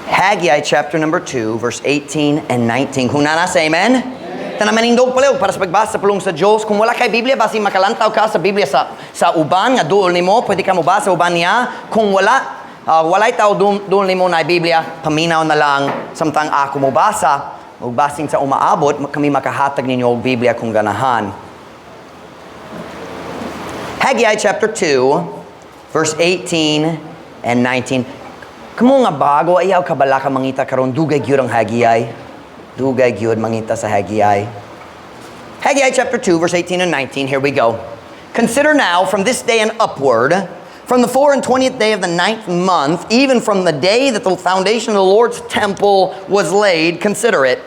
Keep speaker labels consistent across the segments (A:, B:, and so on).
A: Haggai chapter number 2, verse 18 and 19. Kung nanasa, amen? Tanamanindog pala para sa pagbasa pulong sa Diyos. Kung wala kay Biblia, basi makalantaw ka sa Biblia sa uban, nga duol nimo, pwede ka mo ba sa uban niya. Kung walay tao duol nimo na Biblia, paminaw na lang, samtang ako mo basa, magbasing sa umaabot, kami makahatag ninyo og Biblia kung ganahan. Haggai chapter 2, verse 18 and 19. Kamo nga bago, ayaw kabala ka mangita karon dugay gyud ang Haggai. Dugay gyud mangita sa Haggai. Haggai chapter 2, verse 18 and 19. Here we go. Consider now from this day and upward, from the 24th day of the 9th month, even from the day that the foundation of the Lord's temple was laid, consider it.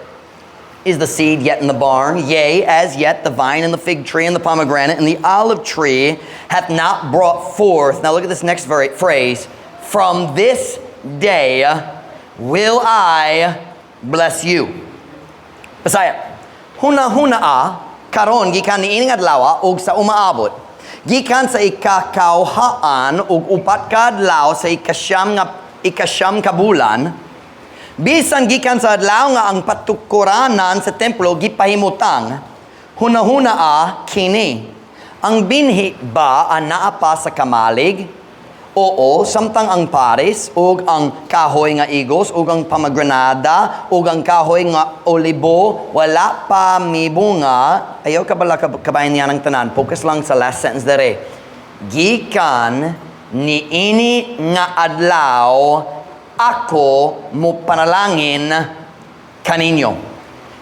A: Is the seed yet in the barn? Yea, as yet the vine and the fig tree and the pomegranate and the olive tree hath not brought forth. Now look at this next phrase. From this day will I bless you. Pasaya, huna-huna karon gikan niining adlaw og sa umaabot. Gikan sa ikakauhaan og upat ka adlaw sa ikasyam ka bulan. Bisan gikan sa adlaw nga ang patukuranan sa templo gipahimutang. Huna-huna kini. Ang binhi ba anaa pa sa kamalig? Oo, samtang ang paris, ug ang kahoy nga igos, ug ang pomegranada, ug ang kahoy nga olibo, wala pa mibunga. Ayaw ka bala kabayan niya ng tanan. Focus lang sa last sentence dere. Gikan niini nga adlaw, ako mo panalangin kaninyo.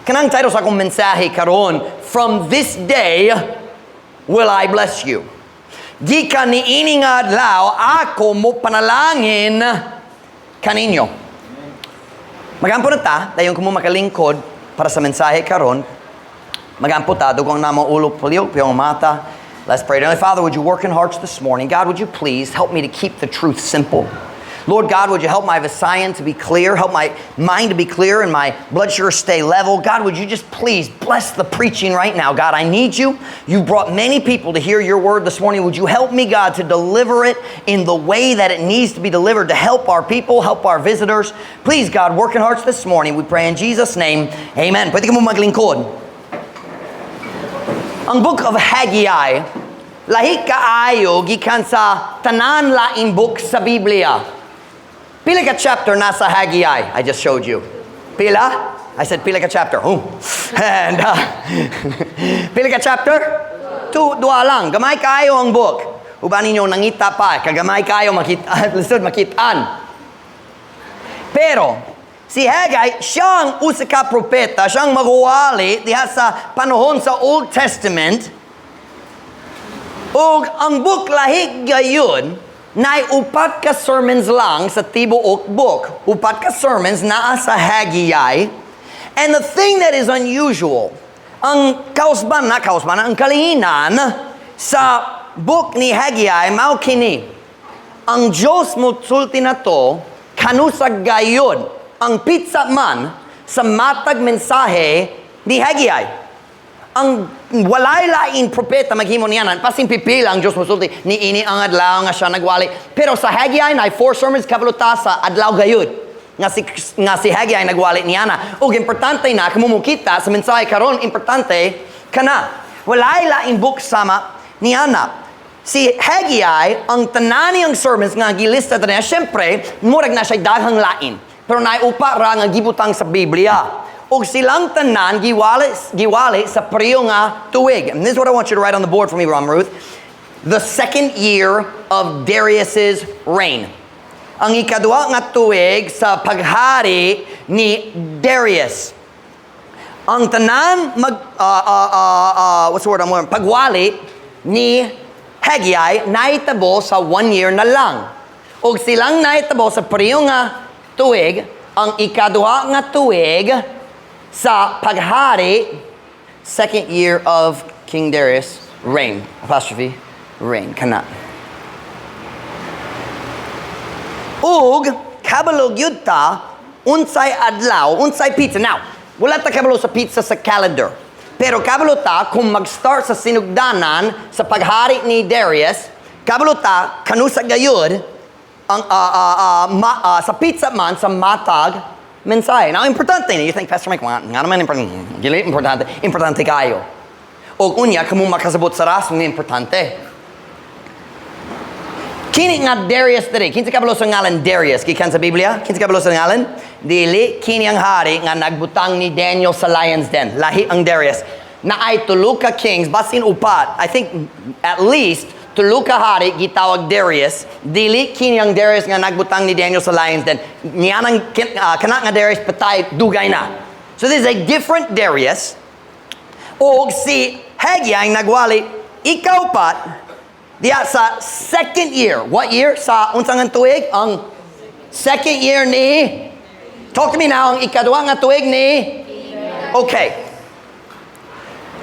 A: Kanang title sa akong mensahe karon, from this day will I bless you. Gikan niini nga adlaw, ako mo panalangin kaninyo. Magampo na ta, dayon ko mo makalingkod para sa mensahe karon. Magampo ta, dugong na mo ulo piyong mata. Let's pray. Heavenly Father, would you work in hearts this morning? God, would you please help me to keep the truth simple? Lord God, would you help my Visayan to be clear, help my mind to be clear, and my blood sugar stay level? God, would you just please bless the preaching right now? God, I need you. You brought many people to hear your word this morning. Would you help me, God, to deliver it in the way that it needs to be delivered to help our people, help our visitors? Please, God, work in hearts this morning. We pray in Jesus' name. Amen. Pwede ka mo maglingkod. Ang book of Haggai, lahi kaayo gikan sa tanan laing book sa Biblia. Pila ka chapter nasa Haggai? I just showed you. Pila? I said pila ka chapter. And pila ka chapter? Dua lang. Gamay kayo ang book. Uban ninyo nangita pa. Kagamay kayo makitaan. Pero si Haggai, siyang usa ka propeta, siyang maguwali diha sa panahon sa Old Testament. Ug ang book lahi gayon, nay upat ka sermons lang sa tibuok book. Upat ka sermons naa sa Haggai. And the thing that is unusual, ang ang kalihinan sa book ni Haggai, mao kini. Ang Diyos mo sulti na to, kanusag gayon, ang pizza man sa matag mensahe ni Haggai. Ang walay lain propeta maghimo niyanan, pasing pipila ang Diyos musulti, niini ang adlaw nga siya nagwali. Pero sa Haggai, na 4 sermons kabaluta sa adlaw gayud. Nga si Haggai nagwali niyana. Ug importante na, kamumukita sa mensahe karon, importante, kana. Walay lain book sama niyana. Si Haggai, ang tanani ang sermons nga gilista niya, syempre, murag na siya daghang lain. Pero naiupa ra nga gibutang sa Biblia. Og silang tanan giwali sa priyo nga tuig. And this is what I want you to write on the board for me, Ram Ruth. The second year of Darius's reign. Ang ikadua nga tuig sa paghari ni Darius. Ang tanan pagwali ni Haggai naitabo sa 1 year na lang. Og silang naitabo sa priyo nga tuig, ang ikadua nga tuig sa paghari, second year of King Darius' reign. Apostrophe, reign. Kana. Ug, kabalog yun ta, unsay adlaw, unsay pizza. Now, wala ta kabalo sa pizza sa calendar. Pero kabalo ta, kung mag-start sa sinugdanan sa paghari ni Darius, kabalo ta, kanusag gayud, sa pizza man, sa matag, mensahe. Now, importante na. You think, Pastor Mike, nga naman importante. Importante kayo. O unya, kamo makasabot sa ras, nga importante. Kini nga Darius diri. Kinsa kabalo sa ngalan Darius? Gikan sa Biblia? Kinsa kabalo sa ngalan? Dili, kini ang hari nga nagbutang ni Daniel sa lion's den. Lahi ang Darius. Na ay tulo ka kings, basin upat. I think at least tulo ka hari gitawag Darius. Dili, kini ang Darius nga nagbutang ni Daniel sa lion's den. Niyanang kana nga Darius patay, dugay na. So this is a different Darius. O si Haggai ang nagwali, ikaw pat, diya sa second year. What year? Sa unsang ang tuig? Ang second year ni... Talk to me now. Ang ikadwa nga tuig ni... Okay.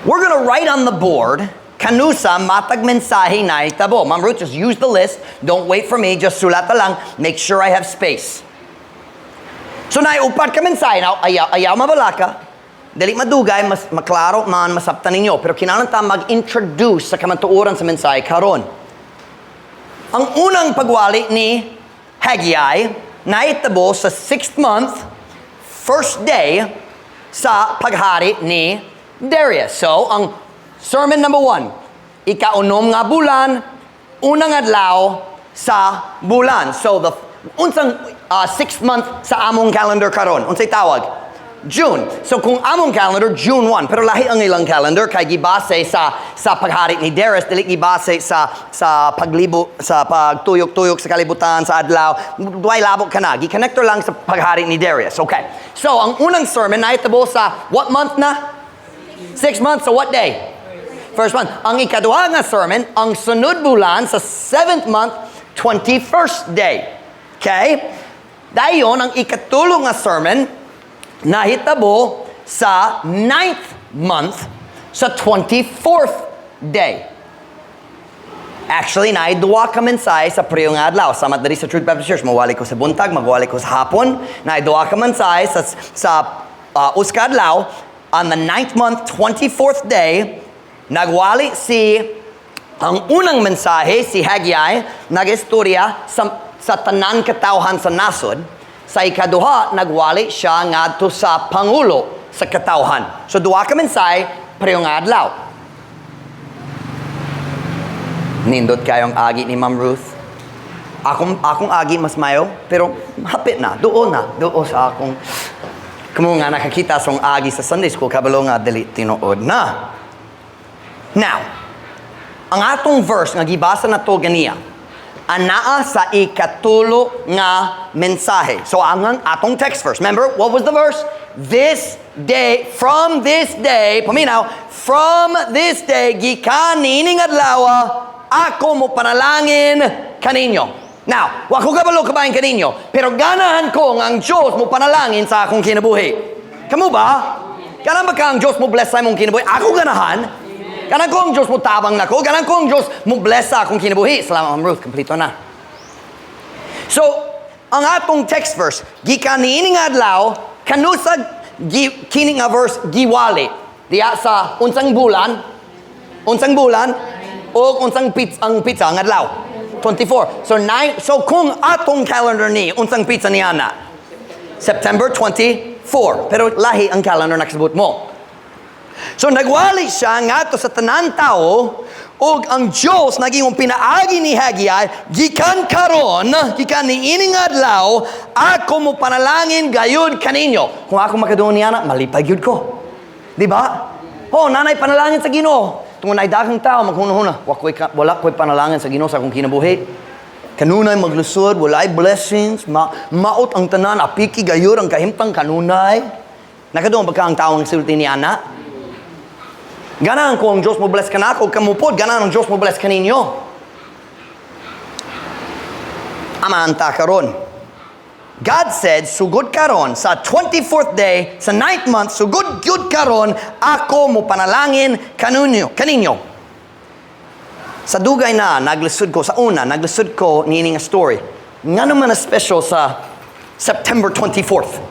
A: We're gonna write on the board kanusa matag mensahe na itabo. Ma'am Ruth, just use the list. Don't wait for me. Just sulat lang. Make sure I have space. So naiupat ka mensahe. Now, ayaw mabalaka. Dali madugay, mas maklaro man, masaptan ninyo. Pero kinahanglan ta mag-introduce sa kamantuoran sa mensahe karon. Ang unang pagwali ni Haggai naitabo sa 6th month, first day sa paghari ni Darius. So, ang sermon number 1, ikaunom nga bulan, unang adlaw sa bulan. So, the unsang 6th month sa among calendar karon. Unsay tawag? June. So kung among calendar, June 1. Pero lahi ang ilang calendar kay gibase sa paghari ni Darius, dili gibase sa paglibo, sa pagtuyok-tuyok sa kalibutan, sa adlaw. Duay labo ka na. Gi-connector lang sa paghari ni Darius. Okay. So ang unang sermon na itabo sa what month na? 6 months. So what day? First month. Ang ikaduha nga sermon, ang sunod bulan sa 7th month, 21st day. Okay? Dayon, ang ikatulong nga sermon, nahitabo sa 9th month sa 24th day. Actually, naidua ka mensahe sa priyong adlaw. Samat diri sa Truth Baptist Church, mawali ko sa buntag, magwali ko sa hapon. Naidua ka mensahe sa uska adlaw. On the 9th month, 24th day, nagwali ang unang mensahe, si Haggai, nag-istorya sa tanan katawhan sa nasod. Sa ikaduha, nagwali siya ngadto sa Pangulo sa katawhan. So, duha ka mensahe, preyong adlaw. Nindot kayong agi ni Ma'am Ruth. Akong agi mas mayo, pero hapit na, doon sa akong... Kamo nga nakakita sa agi sa Sunday School, kabalo nga dali tinuod na. Now, ang atong verse nga gibasa na to ganiya, anaa sa ikatulo nga mensahe. So, ang atong text verse. Remember, what was the verse? From this day, paminaw, from this day, gikan nining adlaw, ako mo panalangin kaninyo. Now, wako kabalo kabayan kaninyo, pero ganahan ko ang Diyos mo panalangin sa akong kinabuhi. Kamu ba? Ganahan ba ka ang Diyos mo bless sa mong kinabuhi? Ako ganahan. Ganahan ko ang Diyos mo tabang na ko. Ganahan ko ang Diyos mo bless sa akong kinabuhi. Salamat, Ma'am Ruth. Kompleto na. So, ang atong text verse, gikan niining adlaw, kanusag kining nga verse, giwali. Diya sa unsang bulan, o unsang pizza ang adlaw. 24. So kung atong calendar ni, unsang pizza niya na? September 24. Pero lahi ang calendar nakasabot mo. So nagwali siya ngadto sa tanan tao ug ang Dios naging pinaagi ni Haggai gikan karon gikan niining adlaw ako mo panalangin gayud kaninyo. Kung ako makaduon niya na malipay gyud ko. Di ba? Oh, nanay panalangin sa Ginoo. Tungod ay daghang tao maghunahuna wala ko'y panalangin sa Ginoo sa akong kinabuhi. Kanunay maglusod, walay blessings, maot ang tanan, apiki gayud ang kahimtang kanunay. Nakaduon ba ka ang taong sulti ni ana? Ganahan ko ang Diyos mo bless ka na ako, kamupod, ganahan ang Diyos mo bless ka ninyo. Amanta karon. God said, sugod karon, sa 24th day, sa 9th month, sugod yun karon, ako mo panalangin kaninyo. Sa dugay na, naglisod ko, sa una, naglisod ko nining story. Nga naman na special sa September 24th.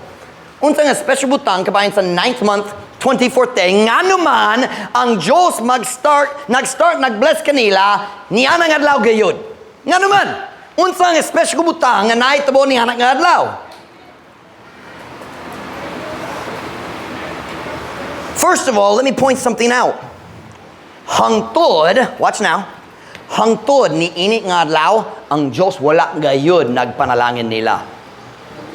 A: Unsa nga special butang kabayan sa 9th month, 24th day, nga naman ang Diyos nag-bless kanila, niya nang adlaw gayud. Nga naman, Unsang espesyal butang nga nahitabo ni anak nga adlaw? First of all, let me point something out. Hangtod, watch now. Hangtod ni ini nga adlaw, ang Diyos wala gayud nagpanalangin nila.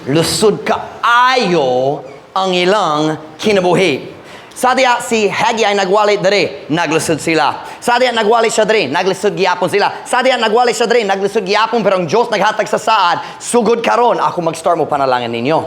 A: Lusod kaayo ang ilang kinabuhi. Sadya si Haggai nagwali dere, naglusod sila. Sadya nagwali siya dere, naglusod giyapon sila. Sadya nagwali siya dere, naglusod giyapon, pero ang Diyos naghatag sa saad, sugod karon ako mag-start mo panalangin ninyo.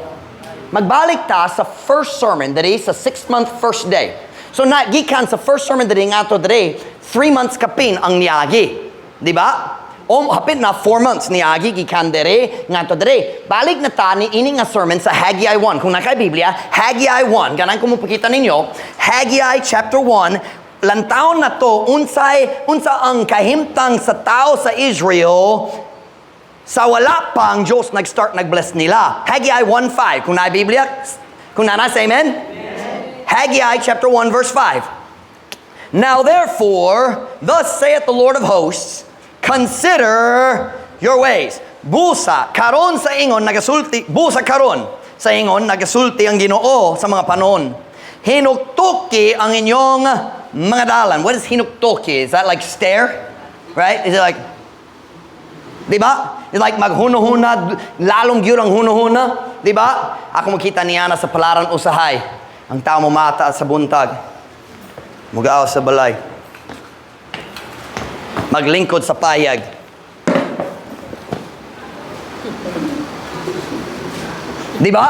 A: Magbalik ta sa first sermon dere sa 6th-month first day. So gikan sa first sermon dere nga to dere, 3 months kapin ang niagi. Di ba? Hapit na 4 months niagi gikan dere nga to dere. Balik na ta ni ini nga sermon sa Haggai 1. Kung nakay Biblia, Haggai 1. Ganang kung mapakita ninyo, Haggai chapter 1, lantaon na to unsa ang kahimtang sa tao sa Israel sa wala pa ang Diyos nag-start nag-bless nila. Haggai 1:5. Kung na Biblia, kung na say amen? Haggai chapter 1 verse 5. Now therefore, thus saith the Lord of hosts, consider your ways. Busa karon sa ingon nagasulti, busa karon sa ingon nagasulti ang Ginoo sa mga panon. Hinuktoki ang inyong mga dalan. What is hinuktoki? Is that like stare? Right? Is it like, di ba? It's like maghuno-huna, lalong gyud ang huno-huna. Di ba? Ako makita niya na sa palaran usahay. Ang tao mo mata sa buntag. Mugaaw sa balay. Maglingkod sa payag. Di ba?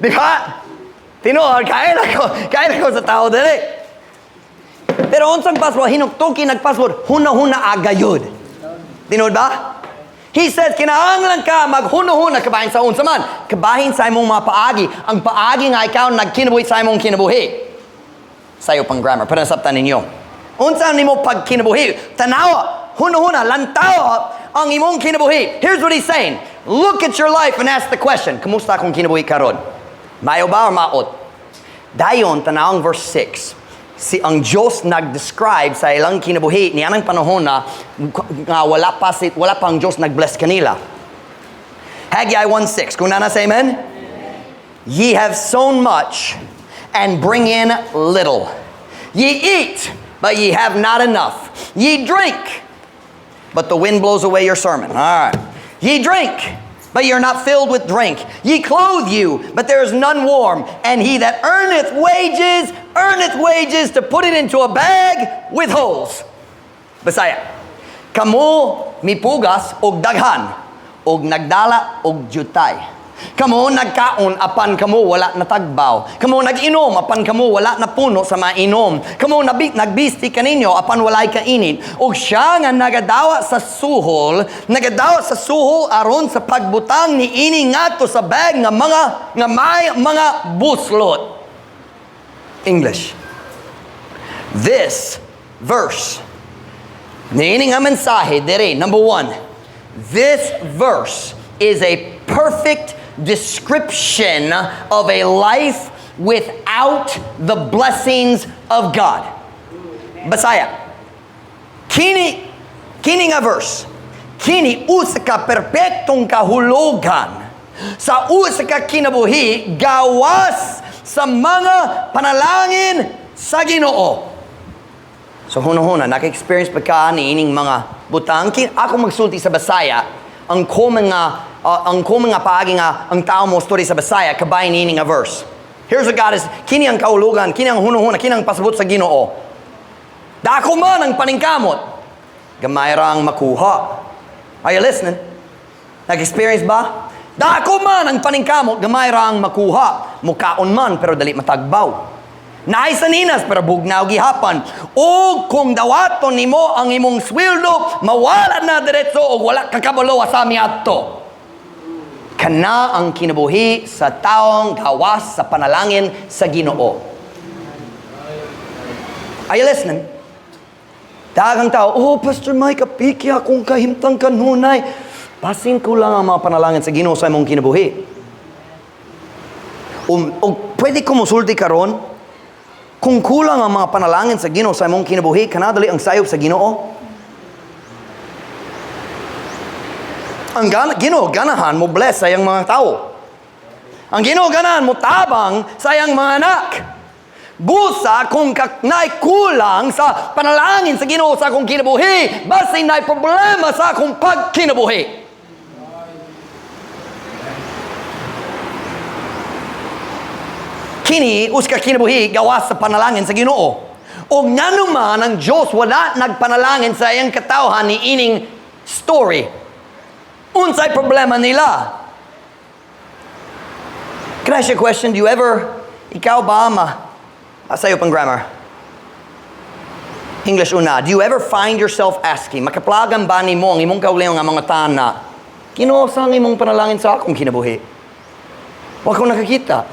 A: Di ba? Tinuod, kain ako sa tao dali. Pero unsang password, hinuktoki nagpassword, huna-huna agayod. Tinuod ba? He says, kinahanglan ka maghuno-huna kabahin sa unsa man. Kabahin sa imong mga paagi. Ang paagi nga ikaw nagkinabuhi sa imong kinabuhi. Sayo pang grammar, pero nasabtan ninyo. Unsa nimo pag kinabuhi? Tanawa, huno-huna, lantawa ang imong kinabuhi. Here's what he's saying. Look at your life and ask the question, kamusta akong kinabuhi karon? Mayo ba or maot? Dayon, tanawang verse 6. Si ang Diyos nag-describe sa ilang kinabuhi niya ng panahon na wala pa ang Diyos nag-bless kanila. Haggai 1:6. Kung nana say amen? Ye have sown much and bring in little. Ye eat, but ye have not enough. Ye drink, but the wind blows away your sermon. All right. Ye drink, but you're not filled with drink. Ye clothe you, but there is none warm. And he that earneth wages to put it into a bag with holes. Bisaya. Kamo mipugas og daghan, og nagdala og jutay. Kamo nagkaon apan kamo wala natagbaw. Kamo nag-inom apan kamo wala na puno sa mainom. Kamo nagbisti kaninyo apan walay kainin. Og siya nga nagadawa sa suhol aron sa pagbutang ni ini ngadto sa bag nga may mga buslot. English. This verse, niining nga mensahe dire, number 1. This verse is a perfect description of a life without the blessings of God. Basaya. Kini nga verse. Kini usa ka perpektong kahulugan sa usa ka kinabuhi gawas sa mga panalangin sa Ginoo. So huno-huna, naka-experience pa ka ni ining mga butang. Ako magsulti sa Basaya, ang common nga paagi nga ang tao mo story sa Basaya kabay ni nga verse. Here's what God is, kini ang kaulugan, kini ang huno-huna, kini ang pasabot sa Ginoo. Dako man ang paningkamot, gamay ra ang makuha. Are you listening? Nag-experience ba? Dako man ang paningkamot, gamay ra ang makuha. Mukaon man pero dali matagbaw. Naay sa ninas pero bugnaw gihapan. O kung dawaton nimo ang imong sweldo, mawala na diretso o wala kakabalo sa miadto. Kana ang kinabuhi sa taong gawas sa panalangin sa Ginoo. Are you listening? Daghang tao, Pastor Mike, kapiki akong kahimtang kanunay. Pasin ko lang ang mga panalangin sa Ginoo sa imong kinabuhi. O pwede ko musulti karon? Kung kulang ang mga panalangin sa Ginoo sa imong kinabuhi, kanadali ang sayop sa Ginoo. Ang Ginoo ganahan mo bless sa iyang mga tao. Ang Ginoo ganahan mo tabang sa iyang mga anak. Busa kung naay kulang sa panalangin sa Ginoo sa akong kinabuhi, basta naay problema sa akong pagkinabuhi. Kini uska kinabuhi gawas sa panalangin sa Ginoo. O nga naman ang Diyos wala nagpanalangin sa iyang katawhan ni ining story. Unsay problema nila? Can I ask you a question? Do you ever, ikaw ba sa'yo pang grammar? English una. Do you ever find yourself asking, makaplagan ba ni mo ang imong kauliang nga mga tana, Ginoo, saan imong panalangin sa akong kinabuhi? Wa ko nakakita.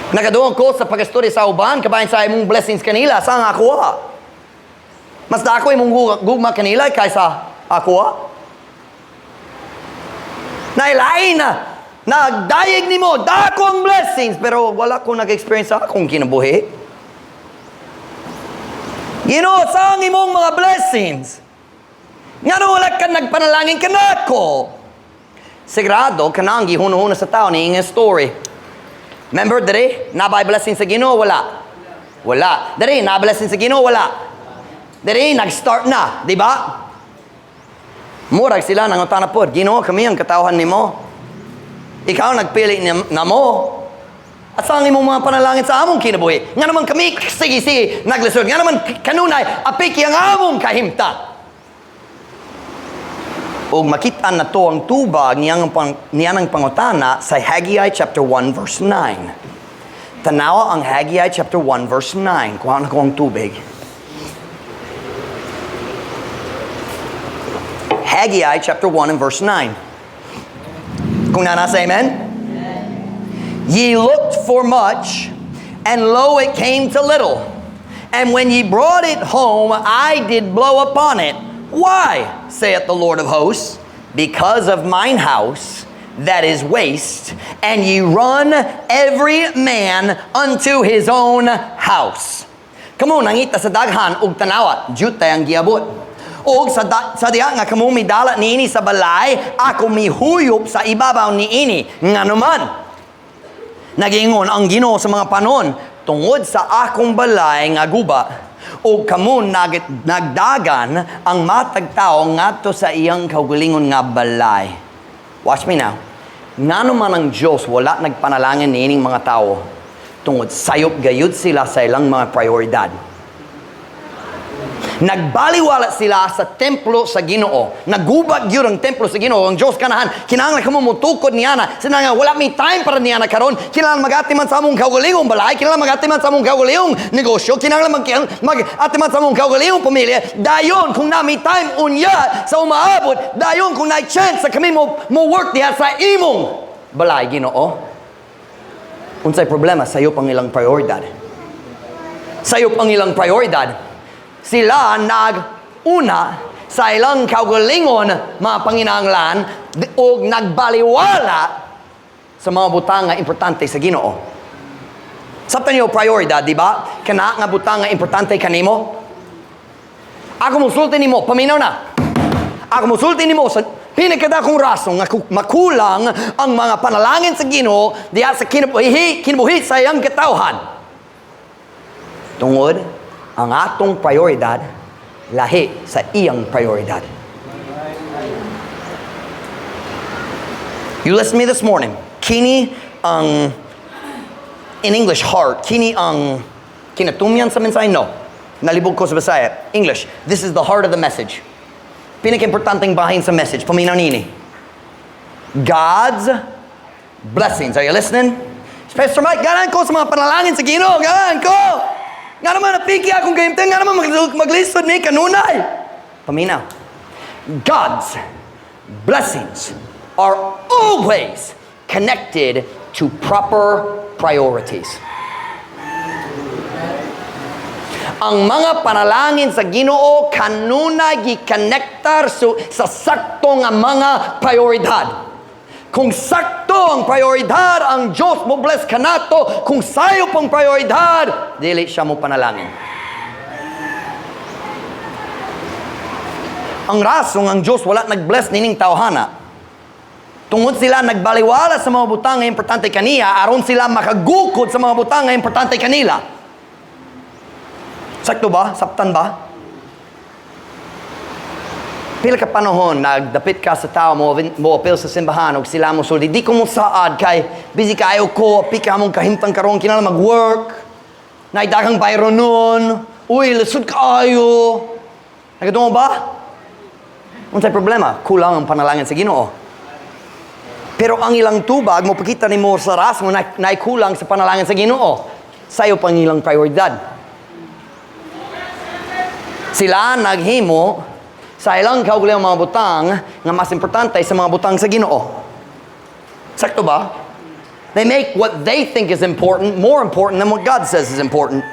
A: Nagadoon ko sa pag-story sa uban, kabayan sa imong blessings kanila, saan ako mas dako imong gugma kanila kaysa ako Nailain na. Nagdayeg ni mo, dako ang blessings, pero wala ko nag-experience sa akong kinabuhi. Ginoo, saan imong mga blessings? Nga wala ka nagpanalangin ka na ako. Sigurado ka na ang gihuno-huno sa tao ni ingay story. Remember, dere, nabay blessing sa Ginoo, wala. Wala. Dere, na-blessing sa Ginoo, wala. Dere, nag-start na, di ba? Murag sila nangutan na po, Ginoo, kami ang katawhan ni mo. Ikaw nagpili na mo. At saan imong mga panalangin sa among kinabuhi? Nga naman kami, sige, naglisod. Nga naman kanunay, apiki ang among kahimta. O makita na to ang tubag niyang pangutana sa Haggai chapter 1 verse 9. Tanawa ang Haggai chapter 1 verse 9. Kuha na ko ang tubig. Haggai chapter 1 and verse 9. Kung nanasa, amen? Ye looked for much, and lo, it came to little. And when ye brought it home, I did blow upon it. Why, saith the Lord of hosts? Because of mine house that is waste, and ye run every man unto his own house. Kamo nangita sa daghan ug tanawa, jutay ang giabot. Og sa diha nga kamo midala niini sa balay, ako mihuyop sa ibabaw niini. Nga naman, nagingon ang Ginoo sa mga panon, tungod sa akong balay nga guba, o kamo nagdagan ang matag tao ngadto sa iyang kaugalingon nga balay. Watch me now. Ngano man ang Diyos wala nagpanalangin niining mga tao tungod sayop gayud sila sa ilang mga prioridad. Nagbaliwala sila sa templo sa Ginoo. Nagubat gyud ang templo sa Ginoo. Ang Dios kanahan kinahanglan kamo mutukod niya na. Sina nga wala may time para niya na karon. Kinahanglan magati man sa among kaugalingong balay, kinahanglan magati man sa among kaugalingong negosyo, kinahanglan magati man sa among kaugalingong pamilya. Dayon kung na may time unya sa umaabot, dayon kung na chance sa kami mo work diha sa imong balay Ginoo. Unsay problema sayo pang ilang prioridad. Sayo pang ilang prioridad. Sila nag-una sa ilang kaugalingon mga panginahanglan o nagbaliwala sa mga butang nga importante sa Ginoo. Sabta niyo prioridad, di ba? Kana nga butang nga importante kanimo. Ako musulti nimo, paminaw na. Ako musulti nimo sa pinakadakong rason nga makulang ang mga panalangin sa Ginoo diha sa kinabuhi sa iyang katawhan. Tungod ang atong prioridad lahi sa iyang prioridad. You listen to me this morning. Kini ang in English heart, kini ang kinatumyan sa mensahe no. Nalibog ko sa Bisaya. English, this is the heart of the message. Pinaka-importanteng bahin sa message, paminaw nini. God's blessings. Are you listening? Pastor Mike, ganan ko sa mga panalangin sa Ginoo, ganan ko. Nga naman napiki akong gayimteng, nga naman maglisod ni kanunay. Paminaw. God's blessings are always connected to proper priorities. Ang mga panalangin sa Ginoo kanunay gi-connectar sa sakto nga mga prioridad. Kung sakto ang prioridad, ang Diyos mo bless ka nato. Kung sayo pang prioridad, dili siya mo panalangin. Ang rasong ang Diyos wala nag-bless nining tawhana. Tungod sila nagbaliwala sa mga butang nga importante kaniya, aron sila makagukod sa mga butang nga importante kanila. Sakto ba? Saptan ba? Pila ka panahon, nagdapit ka sa tao mo apil sa simbahan, o sila mo sulti, di ko mo saad, kay busy kayo ko, pika mong kahimtang karon kinala mag-work, naidagang bayro nun, uy, lasod kayo. Nagatungo ba? Unsay problema? Kulang ang panalangin sa Ginoo. Pero ang ilang tubag, mo pakita ni mo sa ras mo, naikulang sa panalangin sa Ginoo. Sayo pang ilang prioridad. Sila naghimo sa ilang kaugaling mga butang nga mas importante sa mga butang sa Ginoo. Sakto ba? They make what they think is important more important than what God says is important.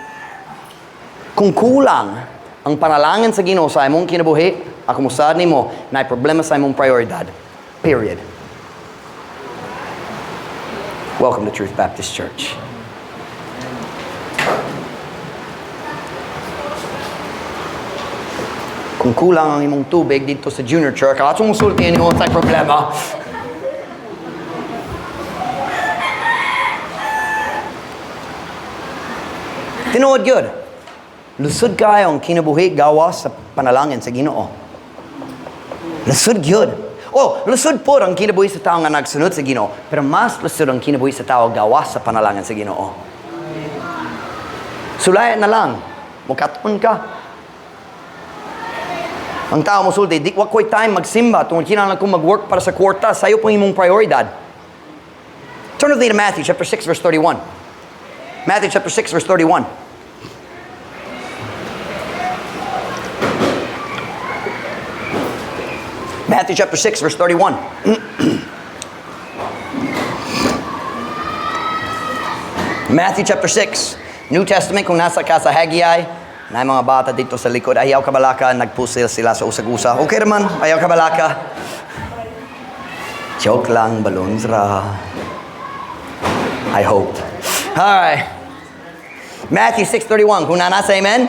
A: Kung kulang ang panalangin sa Ginoo sa imong kinabuhi, ako musad nimo na problema sa imong prioridad. Period. Welcome to Truth Baptist Church. Kung kulang ang imong tubig dito sa junior church, kalatong musulti niyo sa problema. Tinuod yun. Lusod kayo ang kinabuhi gawas sa panalangin sa Ginoo. Lusod yun. Oh, lusod po ang kinabuhi sa tao nga nagsunod sa Ginoo. Pero mas lusod ang kinabuhi sa tao gawas sa panalangin sa Ginoo. Sulayan na lang. Mukatun ka. Ang tao mo sulti, di wag ko'y time magsimba, tungkol kinahanglan kong mag-work para sa kwarta, sa'yo pong imong prioridad. Turn with me to Matthew chapter 6, verse 31. Matthew chapter 6, verse 31. Matthew chapter 6, verse 31. Matthew chapter 6, New Testament, kung nasa ka sa Haggai, na mga bata dito sa likod, ayaw kabalaka, nagpusil sila sa usag-usa. Okay naman, ayaw kabalaka. Joke lang, balloons ra. I hope. Alright. Matthew 6:31, kung nasa, amen?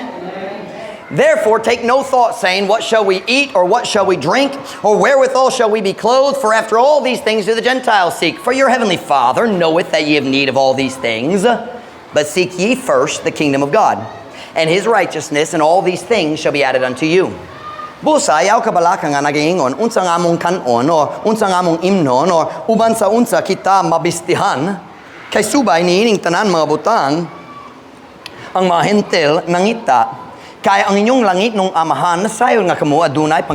A: Therefore, take no thought, saying, what shall we eat, or what shall we drink, or wherewithal shall we be clothed? For after all these things do the Gentiles seek. For your heavenly Father knoweth that ye have need of all these things. But seek ye first the kingdom of God, and His righteousness, and all these things shall be added unto you. Busa, ayaw kabalaka nga nagaingon, unsa nga mong kanon, o unsa nga mong imnon, o uban sa unsa kita mabistihan, kay subay niining tanan mga butang, ang mga hentil nangita, kaya ang inyong langit nung amahan, nasayon nga kamo adunay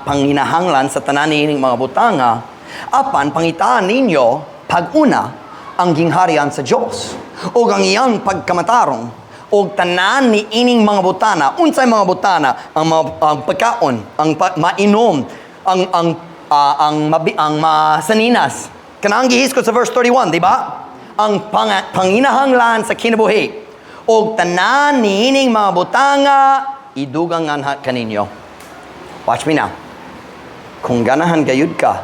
A: panginahanglan sa tanan niining mga butanga, apan pangitaan ninyo, pag-una, ang gingharian sa Diyos, o ang iyang pagkamatarong, o tanan ni ining mga butana. Unsay mga butana? Ang pagkaon, ang mainom, ang masaninas. Kanang gihis ko sa verse 31, di ba? Ang panginahanglan sa kinabuhi. O tanan ni ining mga butanga, idugang nga kaninyo. Watch me now. Kung ganahan gayud ka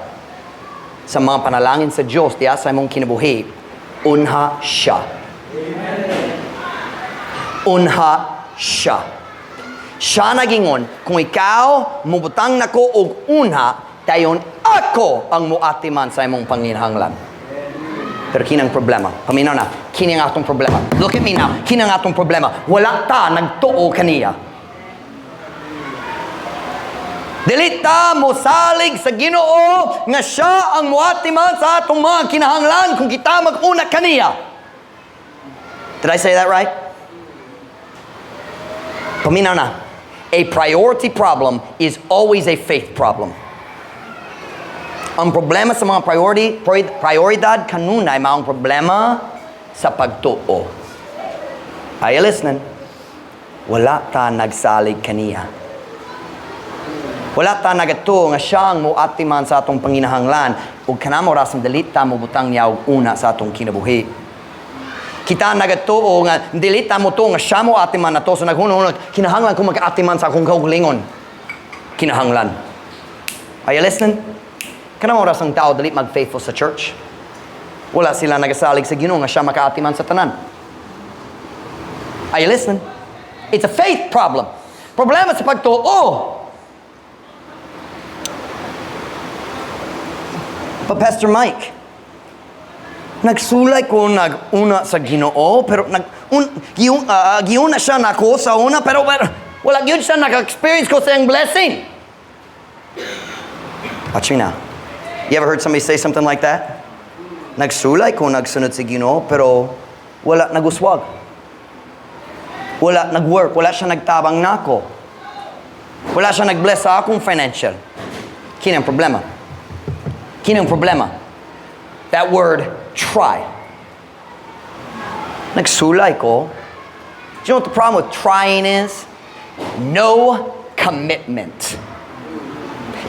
A: sa mga panalangin sa Diyos, diya sa imong kinabuhi, unha siya. Unha siya. Siya nagingon, kung ikaw mubutang nako og unha, dayon ako ang muatiman sa imong panginahanglan. Pero kinang problema. Paminaw na, kinang atong problema. Look at me now, kinang atong problema. Wala ta nagtuo kaniya. Dili ta mo salig sa Ginoo nga siya ang muatiman sa atong mga kinahanglan kung kita mag-una kaniya. Did I say that right? Paminaw na. A priority problem is always a faith problem. Ang problema sa mga prioridad kanunay maong problema sa pagtuo. Are you listening? Wala ta nagsalig kaniya. Wala ta nagatuo nga siyang muatiman sa atong panginahanglan ug kanamo rasang dalit ta mo butang niya og una sa atong kinabuhi. Kita nagatuo nga dili ta mo to nga siya mo atiman na to so naghunahon kinahanglan ko mag-atiman sa akong kaugalingon. Kinahanglan. Are you listening? Kanang oras ang tao dili mag-faithful sa church. Wala sila nagasalig sa Ginoo nga siya makaatiman sa tanan. Are you listening? It's a faith problem. Problema sa pagtuo. But Pastor Mike, nagsulay ko nag-una sa Ginoo, pero giuna siya nako sa una, pero wala yun siya nag-experience ko sa yung blessing. Watch me now. You ever heard somebody say something like that? Nagsulay ko nagsunod sa Ginoo, pero wala naguswag. Wala nag-work, wala siya nagtabang nako. Wala siya nag-bless sa akong financial. Kini ang problema. Kini ang problema. That word, try. Nagsulay ko. Do you know what the problem with trying is? No commitment.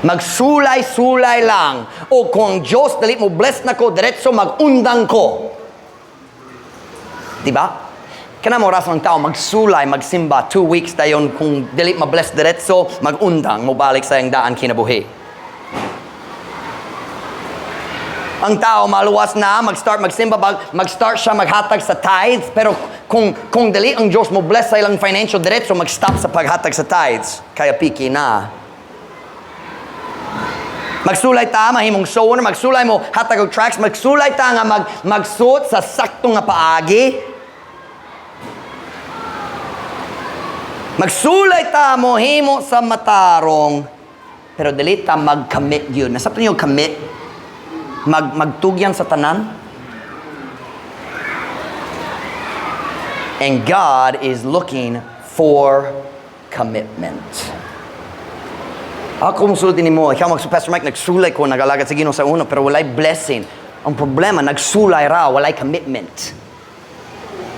A: Magsulay-sulay lang. O kung ang Diyos, dali mo bless na ko, diretso mag-undang ko. Diba? Kana mo oras ng tao, magsulay, magsimba, 2 weeks dayon kung dili ma-bless diretso, mag-undang, mo balik sa yung daan kinabuhi. Ang tao maluwas na, mag-start magsimba, mag-start siya maghatag sa tithes, pero kung dali ang Diyos mo bless sa ilang financial diretso, mag-stop sa paghatag sa tithes, kaya piki na. Magsulay ta, mahimong sower, magsulay mo hatag og tracks, magsulay ta nga magsuot sa sakto nga paagi. Magsulay ta mo himo sa matarong, pero dili ta mag-commit yun. Nasabtan niyo commit? Magtugyan sa tanan. And God is looking for commitment. Ako musulti ni mo, ikaw Pastor Mike, nagsulay ko, nag-alaga sa Ginoo sa uno, pero walay blessing. Ang problema, nagsulay ra, walay commitment.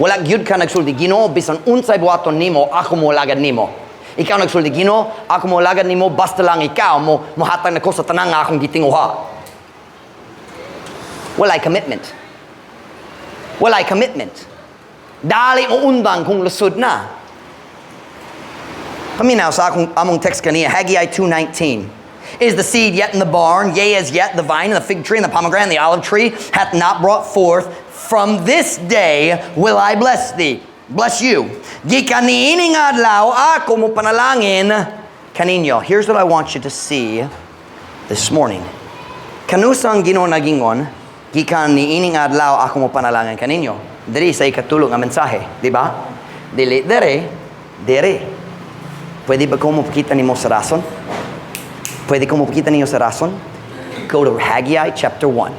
A: Wala gyud ka nagsulti, Ginoo, bisan unsay buhaton nimo, ako mo lagad nimo. Ikaw nagsulti, Ginoo, ako mo lagad nimo, basta lang ikaw mo hatag na ko sa tanan nga akong gitinguha. Walay commitment. Walay commitment. Dali mo undang kung lusod na. Paminaw sa among text kaniya, Haggai 2:19. Is the seed yet in the barn? Yea, as yet the vine and the fig tree and the pomegranate and the olive tree hath not brought forth. From this day will I bless thee. Bless you. Gikaniining adlaw ako mo panalangin kaninyo. Here's what I want you to see this morning. Kanusang Ginoo nagingon, gikan ni ining adlaw ako mo panalangin kaninyo. Diri sa ikatulong nga mensahe, di ba? Dili dere. Pwede ba ko mo pakita nimo sa rason? Pwede ko mo pakita ninyo sa rason? Go to Haggai chapter 1.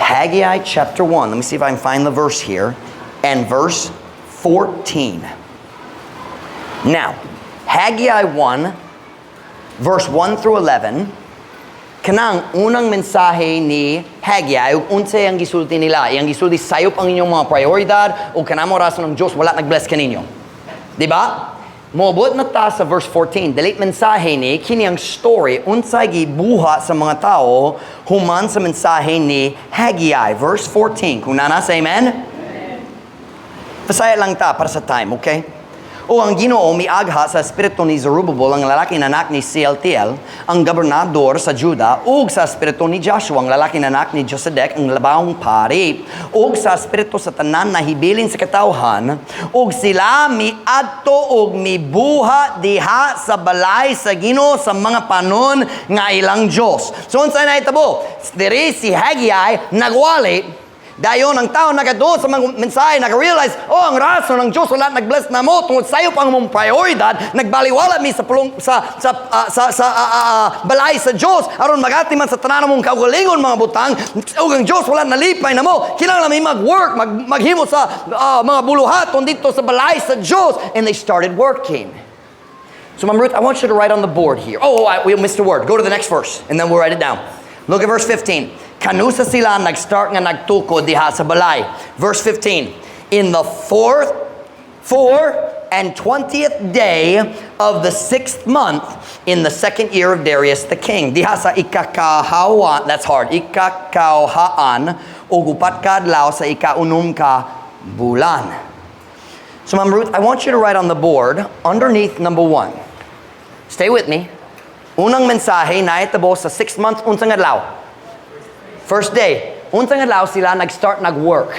A: Haggai chapter 1. Let me see if I can find the verse here. And verse 14. Now, Haggai 1, verse 1 through 11, kanang unang mensahe ni Haggai, unsay ang gisulti nila. Ang gisulti, sayop ang inyong mga prioridad, o kanamo rason ng Diyos, wala nag-bless kaninyo. Diba? Moabot na ta sa verse 14. Dalit mensahe ni, kini ang story, unsay gibuha sa mga tao, human sa mensahe ni Haggai. Verse 14. Kung nasa, amen? Pasaya lang ta para sa time, okay? O ang Ginoo miagha sa espiritu ni Zerubbabel, ang lalaki na anak ni Sealtiel, ang gobernador sa Juda, ug sa espiritu ni Joshua, ang lalaki na anak ni Josedek, ang labahong pari, ug sa espiritu sa tanan na hibilin sa katawhan, ug sila miadto ug mibuha diha sa balay sa Ginoo sa mga panon nga ilang Dios. So unsay nahitabo? Diri si Haggai nagwali. Dayon ang tao nagaduot sa mga mensahe, nag-realize, ang rason ng Diyos wala nag-bless na mo tungod sayo pang mong prioridad, nagbaliwala mi sa balay sa Diyos, aron magati man sa tanan mong kaugalingon mga butang, ug ang Diyos wala nalipay na mo, kinahanglan mi mag-work, maghimo sa mga buluhaton dito sa balay sa Diyos, and they started working. So Ma'am Ruth, I want you to write on the board here. We missed a word. Go to the next verse, and then we'll write it down. Look at verse 15. Kanusa sila nag-start nga nagtuko diha sa balay. Verse 15. In the 4th and 20th day of the 6th month, in the 2nd year of Darius the king. Diha sa ikakahawan, that's hard, ikakahaan, o gupat kadlaw sa ikaunom ka bulan. So Ma'am Ruth, I want you to write on the board, underneath number 1. Stay with me. Unang mensahe na itabo sa 6th month, unsang adlaw? First day. Unsang adlaw sila nag-start nag-work?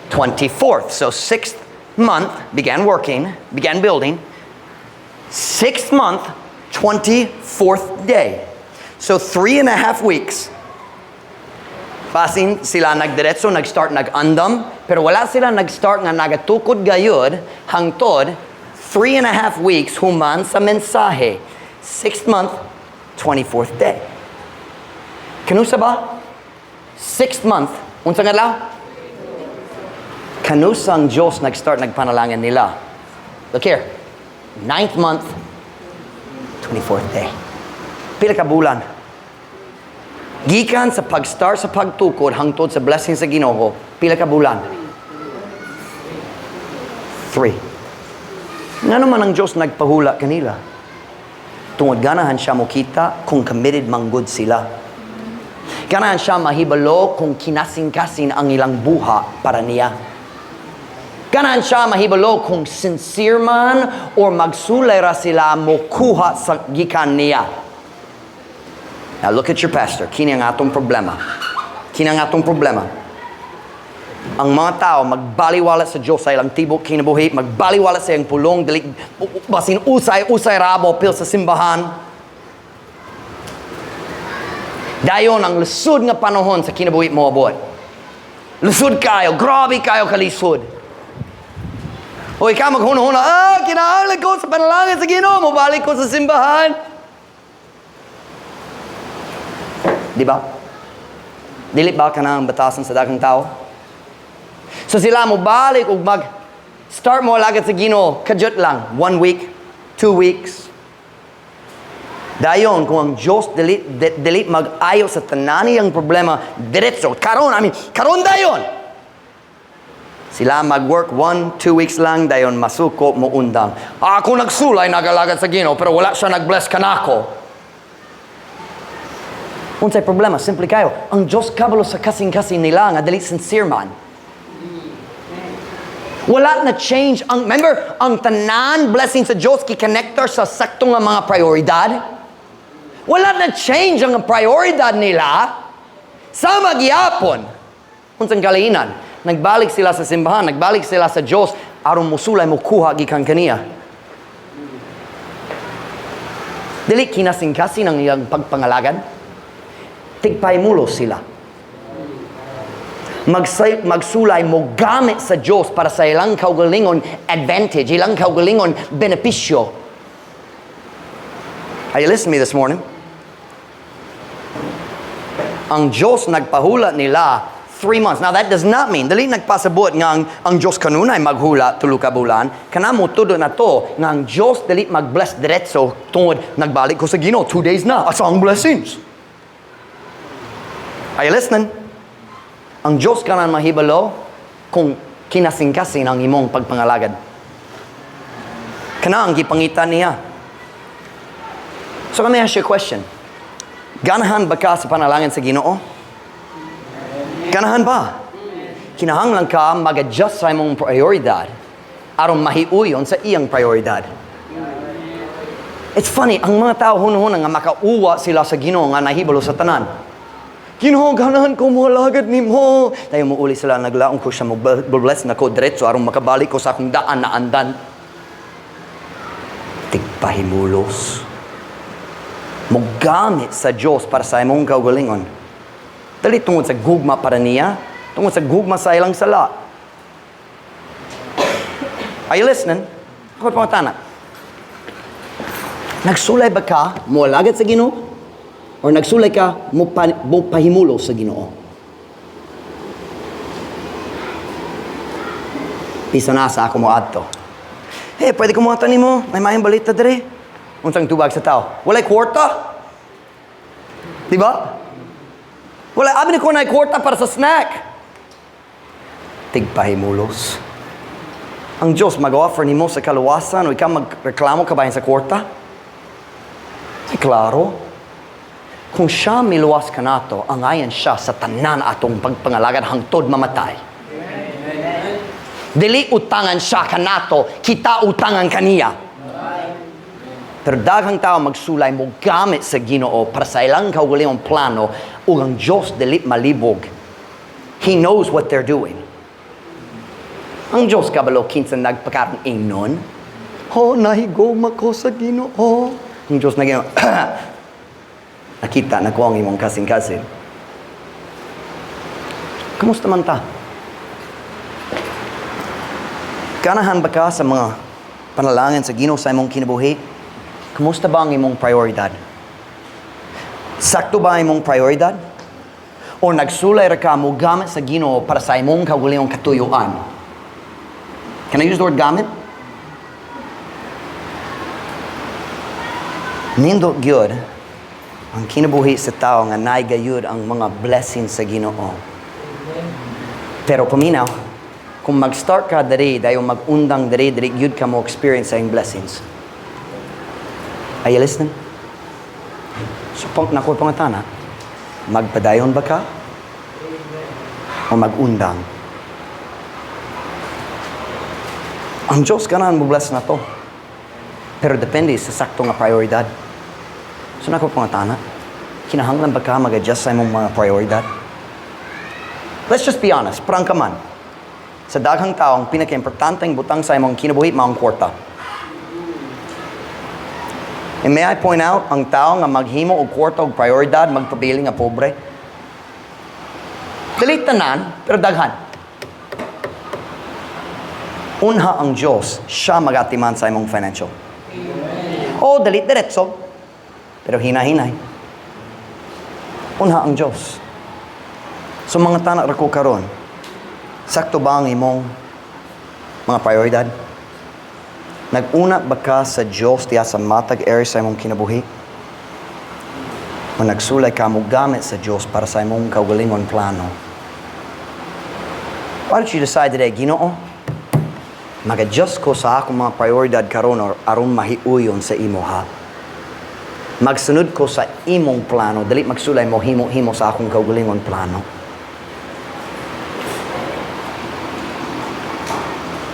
A: 24th. So 6th month, began working, began building. 6th month, 24th day. So 3.5 weeks. Basin sila nagdiretso, nag-start, nag-andam. Pero wala sila nag-start nga nagatukod gayud hangtod 3.5 weeks human sa mensahe. 6th month, 24th day. Kanusa ba? 6th month. Unsa nga law? Kanusa ang Diyos nag-start, nagpanalangin nila. Look here. 9th month, 24th day. Pila ka bulan. Gikan sa pag-start sa pagtukod hangtod sa blessing sa Ginoo, pila ka bulan? 3. Nga naman ang Diyos nagpahula kanila. Tungod ganahan siya mo kita kung committed manggod sila. Ganahan siya mahibalo kung kinasing-kasing ang ilang buha para niya. Ganahan siya mahibalo kung sincere man or magsulay ra sila mo kuha sa gikan niya. Now look at your pastor. Kini ang atong problema. Kini ang atong problema. Ang mga tao magbaliwala sa Diyos sa ilang tibok kinabuhi, magbaliwala sa iyang pulong, dili basin usay rabo pil sa simbahan. Dayon ang lusod nga panahon sa kinabuhi mo abot. Lusod kayo, grabe kayo kalisod. O ikaw maghuna-huna, kinahanglan ko sa panalangin sa Ginoo, mabalik ko sa simbahan. Di ba? Dili ba ka na ang batasan sa daghang tao? So sila mo balik ug start mo lagad sa Ginoo, kadyot lang, 1 week, 2 weeks. Dayon kung ang Diyos dili mag-ayo sa tanani ang problema diretso, karon dayon. Sila mag-work 1-2 weeks lang, dayon masuko mo undang. Ako nagsulay nagalagad sa Ginoo pero wala siya nag-bless kanako. Unsay problema? Simple kayo. Ang Diyos kabalo sa kasing-kasing nila nga dili sincere man. Wala na change. Remember, ang tanan blessing sa Diyos ki-connector sa saktong nga mga prioridad. Wala na change ang prioridad nila sa magyapon. Unsang kalainan? Nagbalik sila sa simbahan, nagbalik sila sa Diyos aron musulay mo kuha gikan kaniya. Dili kinasing-kasing ang iyang pagpangalagad. Tigpaimulos sila. Magsulay mo gamit sa Diyos para sa ilang kaugalingon advantage, ilang kaugalingon benepisyo. Are you listening to me this morning? Ang Diyos nagpahula nila 3 months. Now that does not mean, dali nagpasabot nga ang Diyos kanunay maghula 3 ka bulan. Kanamo tudo na to nga ang Diyos dali mag-bless diretso tungod nagbalik ko sa Ginoo 2 days na. Asa ang blessings? Are you listening? Ang Diyos ka na mahibalo kung kinasing-kasing ang imong pagpangalagad. Kana ang gipangita niya. So let me ask you a question. Ganahan ba ka sa panalangin sa Ginoo? Ganahan ba? Kinahanglan ka mag-adjust sa imong prioridad aron mahiuyon sa iyang prioridad. It's funny, ang mga tao hunahuna nga makauwa sila sa Ginoo nga nahibalo sa tanan. Ginoo, ganahan ko mo lagad ni mo. Tayo mo uli sila, naglaong ko siya mag-bless na ko diretso aron makabalik ko sa akong daan na andan. Tigpahimulos. Mogamit sa Diyos para sa imong kaugalingon. Dali tungod sa gugma para niya, tungod sa gugma sa ilang sala. Are you listening? Ako pang tanak. Nagsulay ba ka mo lagad sa Ginoo? O nagsulay ka, mo pahimulo sa Ginoo. Pisa na sa ako mo adto. Hey, pwede ko mga tanin mo? May mayang balita dere. Unsang tubag sa tao? Walay kwarta. Diba? Wala, abi ni ko na kwarta para sa snack. Tigpahimulos. Ang Diyos mag-offer ni mo sa kaluwasan o ikaw magreklamo ka ba sa kwarta? Ay, klaro. Kung siya miluwas ka nato, ang ayan siya sa tanan atong pagpangalagad hangtod mamatay. Dili utangan siya ka nato, kita utangan kaniya. Pero daghang tao magsulay mo gamit sa Ginoo para sa ilang kaugalingong plano ug ang Diyos dili malibog. He knows what they're doing. Ang Diyos kabalo kinsa nagpakaron ingnon. Nahigom ako sa Ginoo. Ang Diyos na Ginoo. Nakita na ko ang imong kasing-kasing. Kamusta man ta? Ganahan ba ka sa mga panalangin sa Ginoo sa imong kinabuhi? Kamusta ba ang imong prioridad? Sakto ba ang imong prioridad? O nagsulay ra ka mo gamit sa Ginoo para sa imong kaugalingong katuyuan? Can I use the word gamit? Nindot gyud ang kinabuhi sa tao nga naigayud ang mga blessings sa Ginoo. Pero paminaw, kung mag-start ka diri, dayo mag-undang diri gyud ka mo experience sa iyong blessings. Are you listening? So, nakoy pangatana, magpadayon ba ka? O mag-undang? Ang Diyos ganahan mo bless na to. Pero depende sa sakto nga prioridad. So nakoy pangatana, kinahanglan ba ka mag-adjust sa imong mga prioridad? Let's just be honest, prang ka man. Sa daghang tao, ang pinaka-importanteng butang sa imong kinabuhi, maong kwarta. And may I point out, ang tao nga maghimo og kwarta og prioridad, magpabili nga pobre. Dili tanan, pero daghan. Unha ang Diyos, siya mag-atiman sa imong financial. O, dali diretso, pero hinahinay. Unha ang Diyos. So mga tanak ra ko karon, sakto ba ang imong mga prioridad? Nag-una ba ka sa Diyos diya sa matag area sa imong kinabuhi? O nagsulay ka mo gamit sa Diyos para sa imong kaugalingon plano? Why don't you decide today, Ginoo, mag-adjust ko sa akong mga prioridad karon or aron mahiuyon sa imo ha? Magsunod ko sa imong plano, dali magsulay mo himo sa akong kaugalingon plano.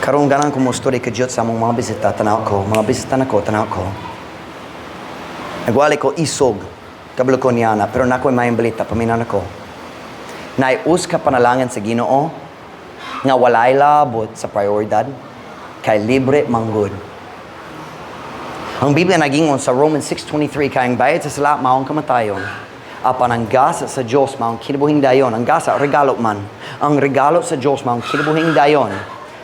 A: Karong ganang kumusturi kadyot sa among mga bisita, tanaw ko, mga bisita na ko, tanaw ko. Nagwali ko isog, kabalo ko niya na, pero nako'y mayang balita, paminan ako. Naius ka panalangin sa Ginoo, nga walay labot sa prioridad, kay libre manggod. Ang Biblia nagingon sa Romans 6:23, kayang bayad sa sala, maong kamatayon. Apan ang gasa sa Diyos, maong kinabuhing dayon. Ang gasa, regalo man. Ang regalo sa Diyos, maong kinabuhing dayon.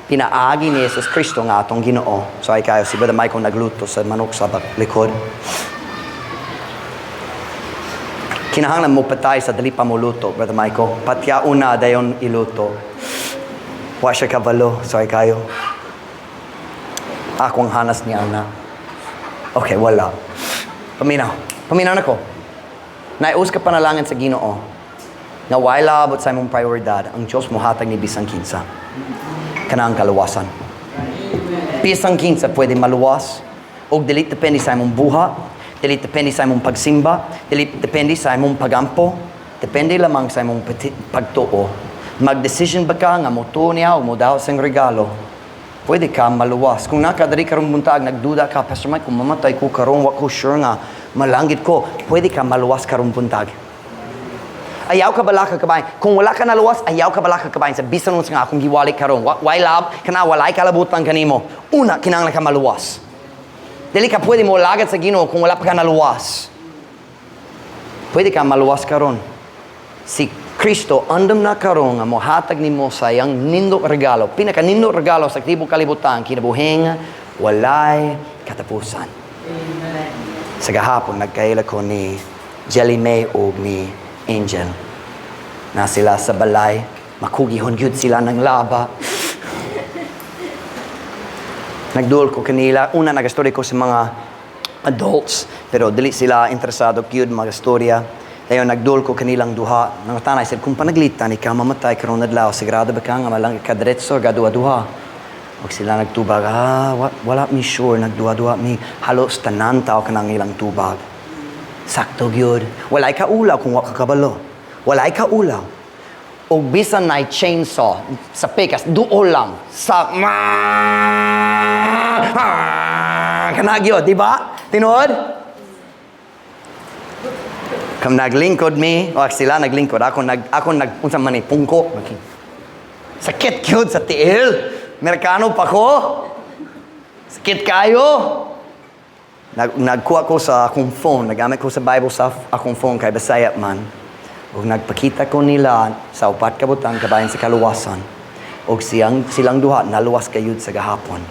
A: Pinaagi ni Jesus Kristo nga atong Ginoo. So ay kayo, si Brother Michael nagluto sa manok sa likod. Kinahanglan mo patay sa dali pa mo luto, Brother Michael. Patya una dayon iluto. Wa siya kabalo. So ay kayo. Akong hanas niya na. Okay, wala. Paminaw na ko. Naius ka panalangin sa Ginoo. Nga wala abot sa imong prioridad, ang Diyos mo hatag ni bisang kinsa. Kanang kaluwasan. Bisang kinsa pwede maluwas. O dili depende sa imong buha. Dili depende sa imong pagsimba. Dili depende sa imong pagampo. Depende lamang sa imong pagtuo. Mag-decision ba ka nga moto niya o mo daw sa regalo? Pwede ka maluwas. Kung nakadari karong buntag, nagduda ka, Pastor Mike, kung mamatay ko karong, wak ko sure nga, malangit ko, pwede ka maluwas karong buntag. Ayaw ka bala ka kabayan. Kung wala ka naluwas, ayaw ka bala ka kabayan. Sa bisan nga akong giwalik karong. Why lab? Kana walay kalabutan kanimo. Una, kinanglan ka maluwas. Dili ka pwede mo lagat sa Ginoo kung wala pa ka naluwas. Pwede ka maluwas karon. Si Kristo, andam na karong nga mohatag nimo sa iyang nindot regalo. Pinaka-nindot regalo sa tibok kalibutan, kinabuhing walay katapusan. Amen. Sa gahapon, nagkaila ko ni Jelly May o ni Angel. Na sila sa balay, makugihon gyud sila ng laba. Nagduol ko kanila. Una, nag-story ko sa mga adults, pero dili sila interesado gyud mag-storya. Dayon nagdul ko kanilang duha. Nang tanay said, kung panaglitan ikaw mamatay karon adlaw, sigurado ba ka nga malang ikadiretso gaduha-duha? Wag sila nagtubag, wala mi sure nagduha-duha mi halos tanan tao kanang ilang tubag. Sakto gyud. Walay ka ulaw kung wa ka kabalo. Walay ka ulaw. O bisan na chainsaw sa pikas duol lang sa kanagyo, di ba? Tinuod? Kam naglingkod mi, o sila naglingkod, ako unsa man ni pungko. Sakit gyud sa tiil. Amerikano pa ko. Sakit kayo. Nagkuha ko sa akong phone, nagamit ko sa Bible sa akong phone kay Bisaya man. Ug nagpakita ko nila sa upat ka butang kabayan sa kaluwasan. Ug silang duha naluwas kayud sa gahapon.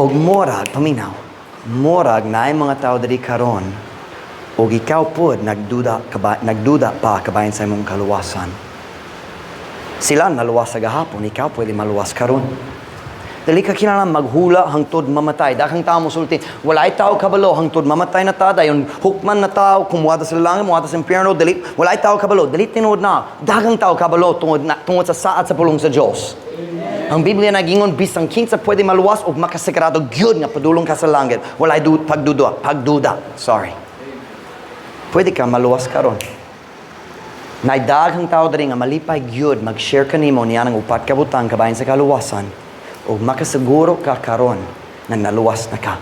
A: Ug morag paminaw. Morag naay mga tao diri karon. Ug ikaw pod nagduda pa kabayan sa imong kaluwasan. Sila naluwas sa gahapon, ikaw pwede maluwas karon. Dali ka kinahanglan maghula hangtod mamatay. Daghang tao mosulti, walay tao kabalo hangtod mamatay na ta, dayon hukman na tao kumuada sa langit, muada sa impyerno, dali walay tao kabalo, dali tinuod na. Daghang tao kabalo tungod sa saad sa pulong sa Dios. Ang Biblia nagingon bisang kinsa pwede maluwas ug makasigurado gyud nga padulong ka sa langit. Walay pagduda. Sorry. Pwede ka maluwas karon. Nay daghang tao diri nga malipay gyud mag-share kanimo niya ng upat ka butang kabayan sa kaluwasan. O makasiguro ka karon na naluwas na ka.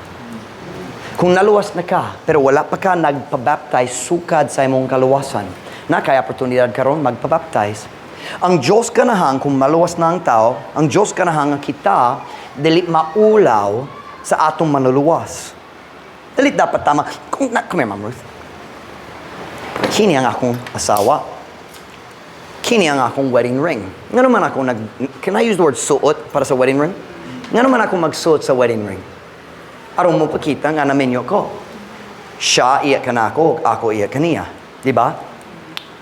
A: Kung naluwas na ka, pero wala pa ka nagpabaptize sukad sa imong kaluwasan, na kay oportunidad karon magpabaptize. Ang Diyos kanahang, kung maluwas na ang tao, ang Diyos kanahang kita, dili maulaw sa atong manuluwas. Dili dapat tama. Come here, Ma'am Ruth. Kini ang akong asawa. Kini ang akong wedding ring. Nga naman ako can I use the word suot para sa wedding ring? Nga naman ako magsuot sa wedding ring. Aron mo pakita nga naminyo ko. Siya iya ka na ako iya kaniya. Diba?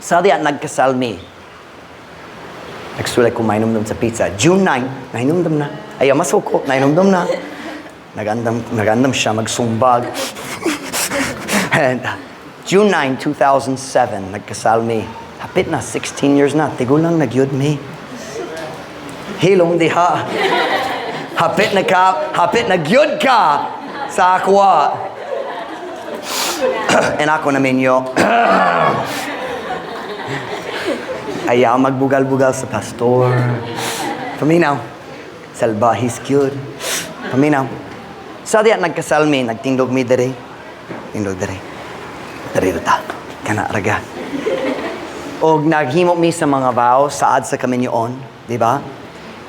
A: Sa diya nagkasal mi. Nagsulat ko mainumdum sa pizza. June 9, nainumdum na. Ayaw masuko, nainumdum na. Nagandam siya magsumbag. And June 9, 2007, nagkasal mi. Hapit na, 16 years na. Tigulang nagyud mi. Hilong diha. Hapit nagyud ka sa akwa. And ako namin yo. Ayaw magbugal-bugal sa pastor. Paminaw. Salbahis gyud. Paminaw. Sa diya nagkasal mi, nagtindog mi dere. Tindog dere. Dere ta. Kana raga. Og naghimo mi sa mga vow saad sa kaminyoon, di ba?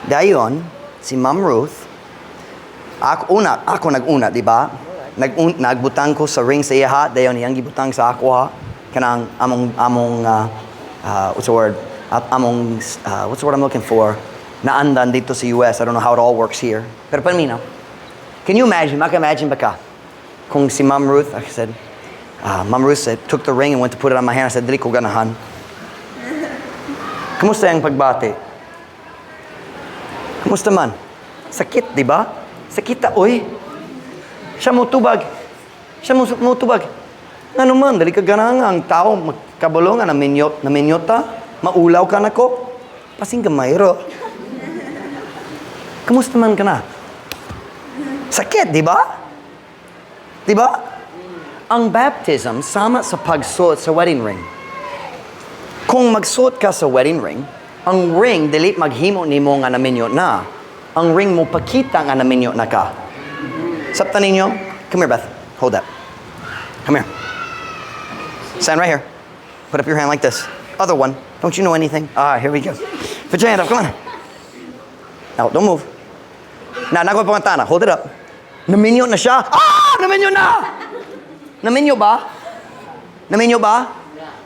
A: Dayon si Ma'am Ruth, ako naguna, di ba? Nagbutang ko sa ring sa iya, dayon iyang gibutang sa ako ha. Kanang among what's the word? What's the word I'm looking for? Naandan dito sa US. I don't know how it all works here. Pero paminaw. Can you imagine? Maka-imagine ba ka? Kung si Ma'am Ruth, I said, Ma'am Ruth said, took the ring and went to put it on my hand. I said, dili ko ganahan. Kamusta yung pagbati? Kamusta man? Sakit, di ba? Sakit ta, oy. Siya mo tubag. Ano man, dali ka ganang ang tao, magkabalong, na minyota, maulaw ka na ko. Pasing gamayro. Kamusta man ka na? Sakit, di ba? Di ba? Ang baptism, sama sa pagsuot sa wedding ring. Kung magsuot ka sa wedding ring, ang ring, dili maghimo nimo nga naminyo na. Ang ring mo pakita nga naminyo na ka. Sapta ninyo? Come here, Beth. Hold that. Come here. Stand right here. Put up your hand like this. Other one. Don't you know anything? Here we go. Put your hand up. Come on. Now, don't move. Now, nagwa pangantana. Hold it up. Naminyo na siya. Naminyo na! Naminyo ba? Naminyo ba?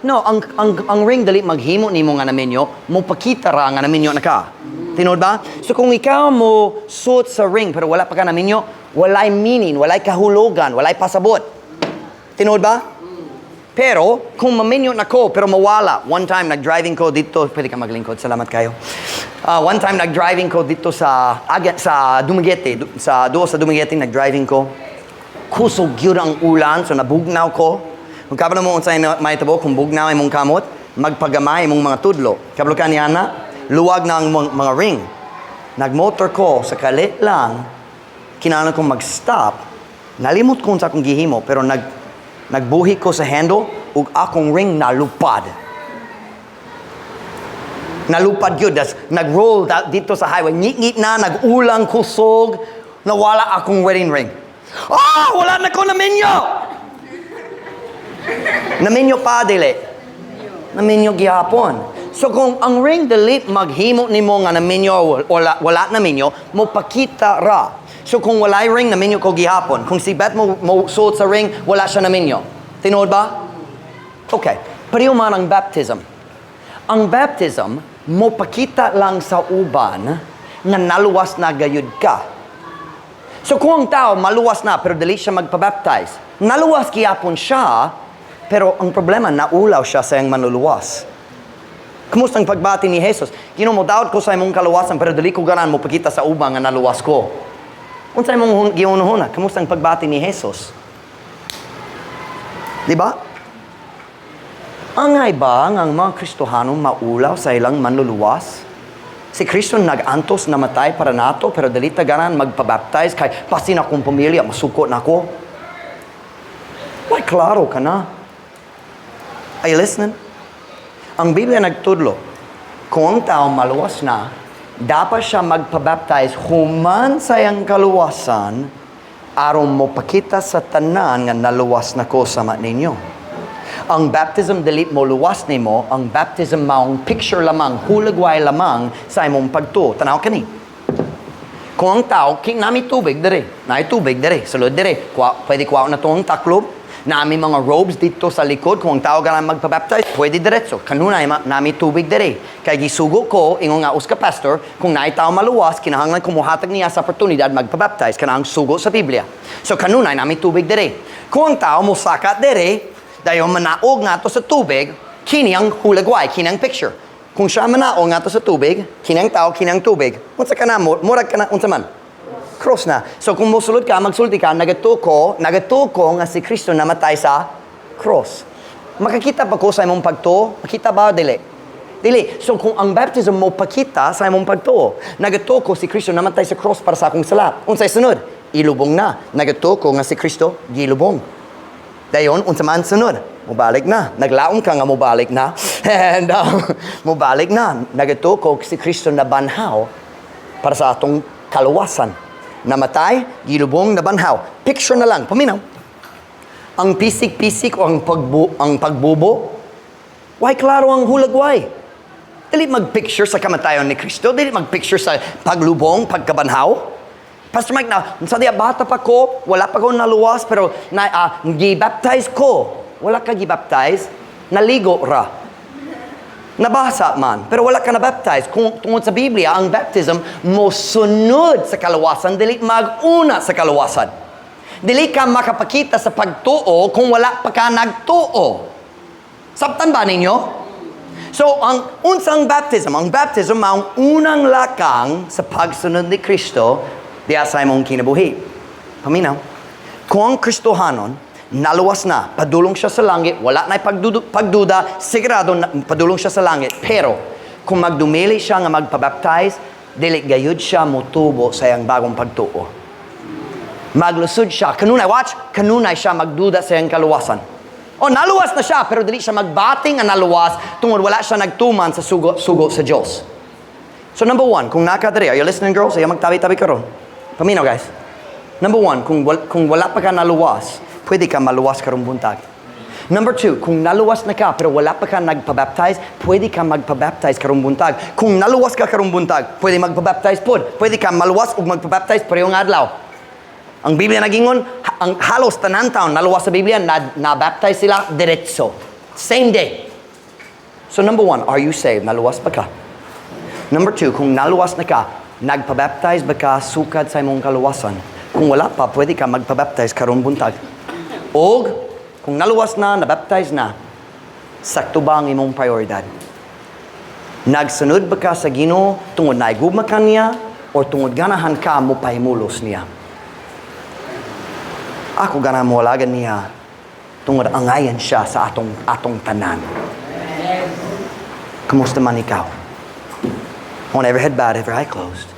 A: No, ang ring dali maghimo nimo nga naminyo, mo pakita ra nga naminyo na ka. Tinod ba? So kung ikaw mo suot sa ring pero wala pa ka naminyo, walay meaning, walay kahulugan, walay pasabot. Tinod ba? Pero kung maminyo na ko pero mawala, one time nag-driving ko dito, pwede ka maglingkod, salamat kayo. One time nag-driving ko dito sa Dumaguete, sa Dumaguete nag-driving ko. Kusog yun ang ulan, so nabugnaw ko. Kung kabalo mo unsay may tabo, kung bugnaw ay mong kamot, magpagamay mong mga tudlo. Kabalo ka niya na, luwag na ang mga ring. Nagmotor ko, sa kalit lang, kinahanglan kong mag-stop. Nalimot ko sa akong gihimo, pero nagbuhi ko sa handle, ug akong ring nalupad. Nalupad yun, nag-roll dito sa highway. Ngit-ngit na, nag-ulang kusog, nawala akong wedding ring. Wala na ko naminyo! Naminyo pa, dili. Naminyo gihapon. So kung ang ring dili maghimo nimo nga naminyo wala naminyo, mo pakita ra. So kung walay ring naminyo ko gihapon, kung si Beth mo suot sa ring, wala siya naminyo. Tinuod ba? Okay. Pareho man ang baptism. Ang baptism, mo pakita lang sa uban nga naluwas na gayud ka. So kung ang tao maluwas na pero dili siya magpabaptize, naluwas gihapon siya, pero ang problema, naulaw siya sa iyang manluluwas. Kumusta ang pagbati ni Jesus? Daud ko sa imong kaluwasan, pero dali ko ganan mo pakita sa ubang nga naluwas ko. Unsa imong giunuhuna? Kumusta ang pagbati ni Jesus? Di ba? Angay ba ang mga Kristohanong maulaw sa ilang manluluwas? Si Kristo nag-antos namatay para nato, pero dali ta ganan magpabaptize kay pasin akong pamilya, masuko na ko. Why klaro ka na? Are you listening? Ang Biblia nagtudlo, kung ang tao maluwas na, dapat siya magpabaptize human sa iyang kaluwasan aron mo pakita sa tanan nga naluwas na ko sama ninyo. Ang baptism dili mo luwas nimo, ang baptism maong picture lamang, hulagway lamang sa imong pagtuo. Tanaw kani. Kung ang tao, nami tubig dire, sulod dire, pwede kuha na itong taklob, nami mga robes dito sa likod, kung ang tao ka lang magpabaptize, pwede diretso. Kanunay, nami tubig dire. Kaya gisugo ko, ingon nga uska pastor, kung naay tao maluwas, kinahanglan kumuhatag niya sa oportunidad magpabaptize, kanang sugo sa Biblia. So kanunay, nami tubig dire. Kung ang tao musakat dire, dayon manaog nga to sa tubig, kini ang hulagway, kini ang picture. Kung siya manaog nga to sa tubig, kini ang tao, kini ang tubig, unsa ka na, murag ka na, unsa man? Cross na. So kung musulod ka, magsulti ka, nagatuko nga si Kristo namatay sa cross. Makakita pa ko sa imong pagtuo? Makita ba? Dili. So kung ang baptism mo pakita sa imong pagtuo, nagatuko si Kristo namatay sa cross para sa akong sala. Unsay sunod? Ilubong na. Nagatuko nga si Kristo, gilubong. Dayon, unsa man sunod? Mubalik na. Naglaom ka nga mubalik na. And mubalik na. Nagatuko si Kristo na banhaw para sa atong kaluwasan. Namatay, gilubong, nabanhaw. Picture na lang, paminaw. Ang pisik-pisik o ang pagbubo, why klaro ang hulagway? Dili mag-picture sa kamatayon ni Kristo, dili mag-picture sa paglubong, pagkabanhaw. Pastor Mike, sa diya bata pa ko, wala pa ko naluwas, pero gibaptize ko. Wala ka gibaptize, naligo ra. Nabasa man, pero wala ka na-baptize. Kung tungod sa Biblia, ang baptism mo sunod sa kalawasan, dili mag-una sa kalawasan. Dili ka makapakita sa pagtuo kung wala pa ka nagtuo. Sabtan ba ninyo? So, ang unsang baptism, ang unang lakang sa pagsunod ni Kristo, diya sa imong kinabuhi. Paminaw, kung ang Kristohanon, naluwas na, padulong siya sa langit, wala na pagduda, sigurado na padulong siya sa langit. Pero, kung magdumili siya nga magpabaptize, dili gayud siya mutubo sa iyang bagong pagtuo. Maglusod siya, kanunay siya magduda sa iyang kaluwasan. O, naluwas na siya, pero dili siya magbating ang naluwas tungod wala siya nagtuman sa sugo sa Diyos. So, number one, kung nakadari, are you listening, girls? Ayaw magtabi-tabi karon. Paminaw, guys. Number one, kung wala pa ka naluwas, pwede ka maluwas karong buntag. Number two, kung naluwas na ka pero wala pa ka nagpabaptize, pwede ka magpabaptize karong buntag. Kung naluwas ka karong buntag, pwede magpabaptize pod. Pwede ka maluwas ug magpabaptize parehong adlaw. Ang Biblia nagingon, ang halos tanan taon naluwas sa Biblia, na-baptize sila diretso. Same day. So number one, are you saved? Naluwas pa ka? Number two, kung naluwas na ka, nagpabaptize ba ka sukad sa imong kaluwasan? Kung wala pa, pwede ka magpabaptize karong buntag. O, kung naluwas na, nabaptize na, sakto ba ang imong prioridad? Nagsunod ba ka sa Ginoo tungod na igugma ka niya o tungod ganahan ka mo pahimulos niya? Ako ganahan mo walagan niya tungod angayan siya sa atong tanan. Kamusta man ikaw? On every head bowed, every eye closed.